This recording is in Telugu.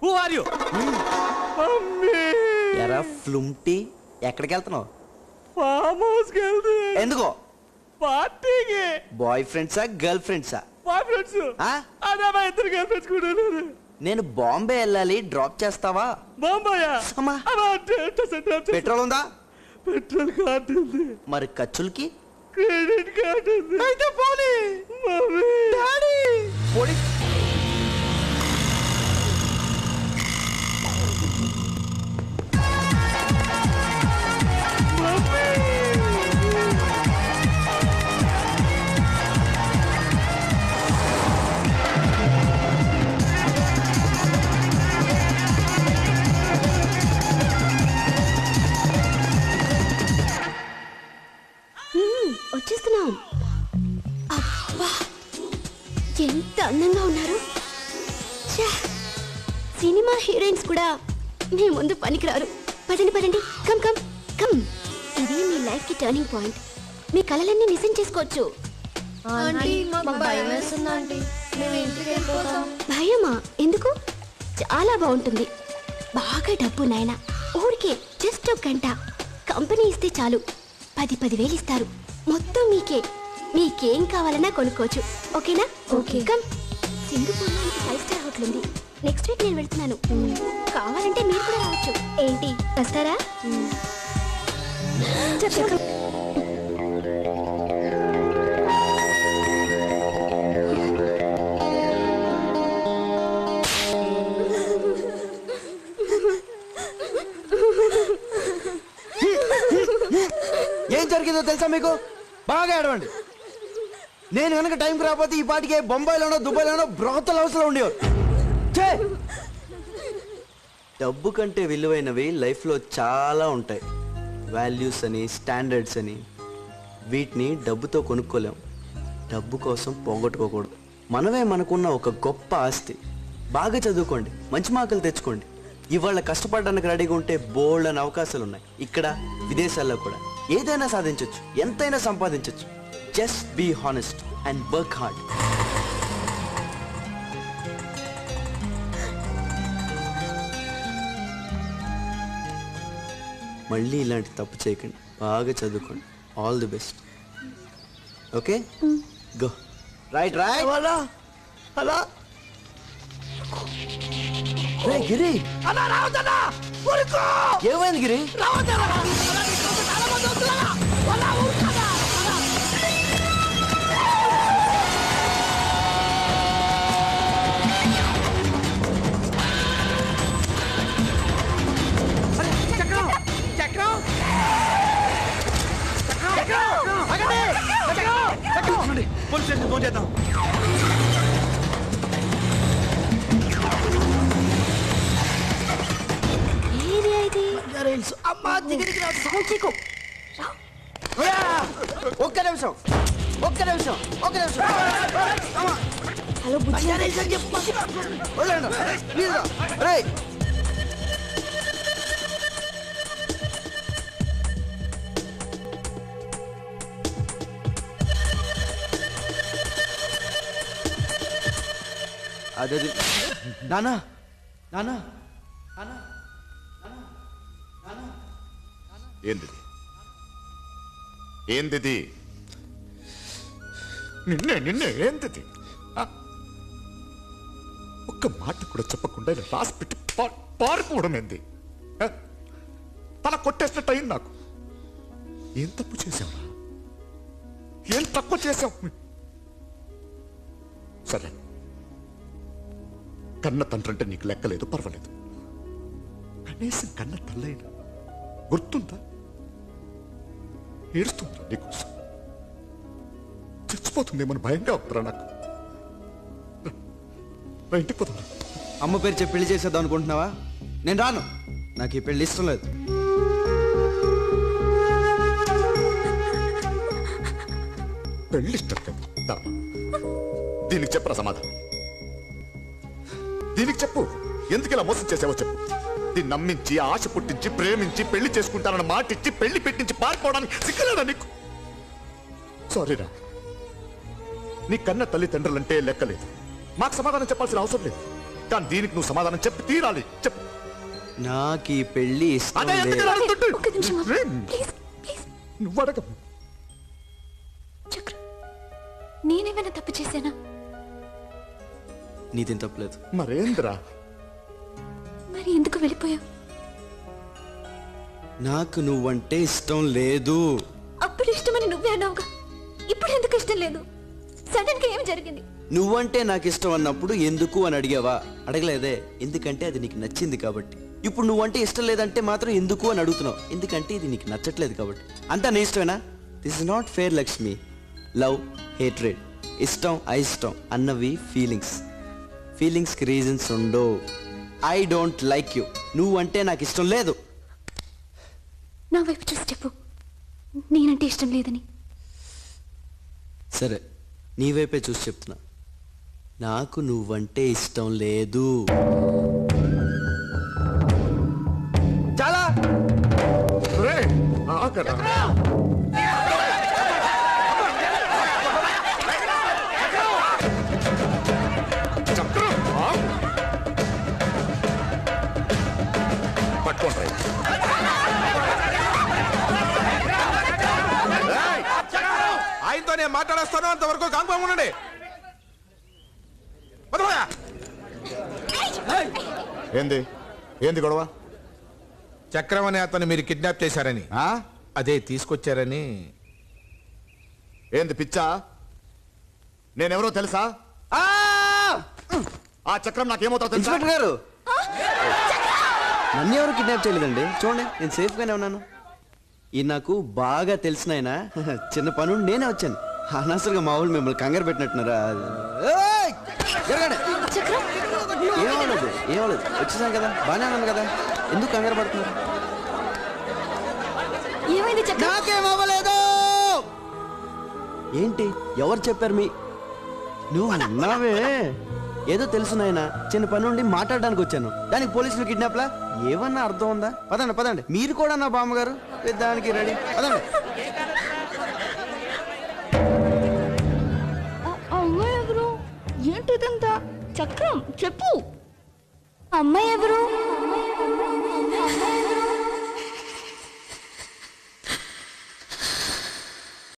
Who are you? ఎరా ఫ్లుంటీ, ఎక్కడికి వెళ్తున్నావు? ఫామ్ హౌస్ కి వెళ్తే. ఎందుకో? పార్టీకి. బాయ్ ఫ్రెండ్సా గర్ల్ ఫ్రెండ్సా? Boy friends. అదే మా ఇద్దరు గర్ల్ ఫ్రెండ్స్ కూడా ఉన్నారు. నేను బాంబే వెళ్ళాలి, డ్రాప్ చేస్తావా? బాంబాయా? అమ్మా. పెట్రోల్ ఉందా? పెట్రోల్ కార్డు ఉంది. మరి ఖర్చులకి? క్రెడిట్ కార్డు ఉంది. అయితే పోనీ. మమ్మీ. డాడీ. పోనీ. వచ్చేస్తున్నాం. అబ్బా ఎంత అందంగా ఉన్నారు. సినిమా హీరోయిన్స్ కూడా మీ ముందు పనికిరారు. పదండి పదండి, కమ్ కమ్ కమ్. ఇది మీ లైఫ్ కి టర్నింగ్ పాయింట్. మీ కలలన్నీ నిజం చేసుకోవచ్చు. భయమా? ఎందుకు? చాలా బాగుంటుంది. బాగా డబ్బు నాయన. ఊరికే జస్ట్ ఒక గంట కంపెనీ ఇస్తే చాలు 10,000 ఇస్తారు. మొత్తం మీకే. మీకేం కావాలన్నా కొనుక్కోవచ్చు. ఓకేనా? ఓకే. కమ్. సింగపూర్లో 5 స్టార్ హోటల్ ఉంది. నెక్స్ట్ వీక్ నేను వెళ్తున్నాను. కావాలంటే మీరు కూడా రావచ్చు. ఏంటి, వస్తారా? చెప్పు. ఏం జరిగిందో తెలుసా మీకు? బాగా ఏడవండి. నేను కనుక టైంకి రాకపోతే ఈ పాటికి బొంబాయిలోనో దుబాయ్లోనో బ్రోతల్ హౌస్లో ఉండేవారు. డబ్బు కంటే విలువైనవి లైఫ్లో చాలా ఉంటాయి. వాల్యూస్ అని, స్టాండర్డ్స్ అని. వీటిని డబ్బుతో కొనుక్కోలేం. డబ్బు కోసం పోగొట్టుకోకూడదు. మనమే మనకున్న ఒక గొప్ప ఆస్తి. బాగా చదువుకోండి, మంచి మార్కులు తెచ్చుకోండి. ఇవాళ కష్టపడడానికి రెడీగా ఉంటే బోల్డ్ అని అవకాశాలు ఉన్నాయి. ఇక్కడ, విదేశాల్లో కూడా ఏదైనా సాధించవచ్చు, ఎంతైనా సంపాదించవచ్చు. Just be honest and work hard. మళ్ళీ ఇలాంటి తప్పు చేయకండి. బాగా చదువుకోండి. All the best. Okay, go. Right right. అలా గిరి, ఏమైంది గిరి? పోలీస్ స్టేషన్ ఫోన్ చేద్దాం. ఒక్క నిమిషం. హలో బుజ్జి. అదే నానా నానా నానా. ఏంది నిన్నే ఏంది? ఒక్క మాట కూడా చెప్పకుండా ఇలా రాసి పెట్టి పారిపోవడం ఏంది? తల కొట్టేసినట్టు అయింది నాకు. ఏం తప్పు చేసావురా? ఏం తక్కువ చేసావు? సరే, కన్న తండ్రంటే నీకు లెక్కలేదు, పర్వాలేదు. కనీసం కన్న తల్లైనా గుర్తుందా? ఏడుస్తుందా నీకోసం? చచ్చిపోతుందేమని భయంగా ఉందిరా నాకు. ఇంటికి పోతా. అమ్మ పేరు చెప్పి పెళ్లి చేసేద్దాం అనుకుంటున్నావా? నేను రాను. నాకు ఈ పెళ్లి ఇష్టం లేదు. పెళ్లి ఇష్టం కదా? దీనికి చెప్పరా సమాధానం? దీనికి చెప్పు. ఎందుకు ఇలా మోసం చేసావో చెప్పు. దీన్ని నమ్మించి, ఆశ పుట్టించి, ప్రేమించి, పెళ్లి చేసుకుంటానన్న మాట ఇచ్చి, పెళ్లి పెట్టించి పారిపోవడానికి సిగ్గులేదా నీకు? సారీరా, నీ కన్న తల్లిదండ్రులంటే లెక్కలేదు. మాకు సమాధానం చెప్పాల్సిన అవసరం లేదు, కానీ దీనికి నువ్వు సమాధానం చెప్పి తీరాలి. చెప్పు. నాకు ఈ పెళ్లి ఇష్టం అదే ఎందుకు లేదు. అడుగుతుంటే? ఒక్క నిమిషం ప్లీజ్ ప్లీజ్. నువ్వు అడగ. చక్రం, నేనేమైనా తప్పు చేశానా? నీదేం తప్పలేదు. మరేంద్రా? మరి ఎందుకు వెళ్ళిపోయావు? నాకు నువ్వంటే ఇష్టం లేదు. అప్పుడు ఇష్టమని నువ్వే అన్నావుగా, ఇప్పుడు ఎందుకు ఇష్టం లేదు? సడన్ గా ఏం జరిగింది? నువ్వంటే నాకు ఇష్టం అన్నప్పుడు ఎందుకు అని అడిగావా? అడగలేదే, ఎందుకంటే అది నీకు నచ్చింది కాబట్టి. ఇప్పుడు నువ్వంటే ఇష్టం లేదంటే మాత్రం ఎందుకు అని అడుగుతున్నావు, ఎందుకంటే ఇది నీకు నచ్చట్లేదు కాబట్టి. అంతా నీ ఇష్టమేనా? This is not fair Lakshmi. Love, hatred, ఇష్టం అయిష్టం అన్నవి ఫీలింగ్స్. ఫీలింగ్స్కి రీజన్స్ ఉండవు. I don't like you. నువ్వంటే నాకు ఇష్టం లేదు. నా వైపు చూసి చెప్పు, నేనంటే ఇష్టం లేదని. సరే, నీ వైపే చూసి చెప్తున్నా. నాకు నువ్వంటే ఇష్టం లేదు. చాలా రేయ్, ఆగరా. చక్రం, ఆగు. పట్టుకోండి. ఆయనతో నేను మాట్లాడేస్తాను, అంతవరకు కాంపం ఉండండి. వదలరా. ఏంది ఏంది గొడవ? చక్రం అనే అతను మీరు కిడ్నాప్ చేశారని, ఆ? అదే తీసుకొచ్చారని. ఏంది పిచ్చా? నేనెవరో తెలుసా? ఆ చక్రం నాకేమవుతావు తెలుసా? ఇన్స్పెక్టర్ గారు, నన్ను ఎవరు కిడ్నాప్ చేయలేదండి. చూడండి, నేను సేఫ్గానే ఉన్నాను. ఈ నాకు బాగా తెలిసిన ఆయన. చిన్న పని నేనే వచ్చాను. అనవసరంగా మా వాళ్ళు మిమ్మల్ని కంగారు పెట్టినట్టున్నారా? ఏయ్! జరగండి. చక్రం, ఏమవలేదు, ఏమవలేదు. వచ్చేసాను కదా, బాగానే ఉన్నాను కదా, ఎందుకు కంగారు పడుతున్నారు? ఏమైంది చక్రం? నాకేమవ్వలేదు. ఏంటి, ఎవరు చెప్పారు? నువ్వు అన్నావే ఏదో తెలుసు నాయన, చిన్న పని నుండి మాట్లాడడానికి వచ్చాను, దానికి పోలీసులు కిడ్నాప్లా? ఏమన్నా అర్థం ఉందా? పదండి పదండి, మీరు కూడా నా బామ్మగారు దానికి రెడీ. పదండి. అమ్మాయి ఎవరు? ఏంటిదంతా? చక్రం చెప్పు, అమ్మాయి ఎవరు?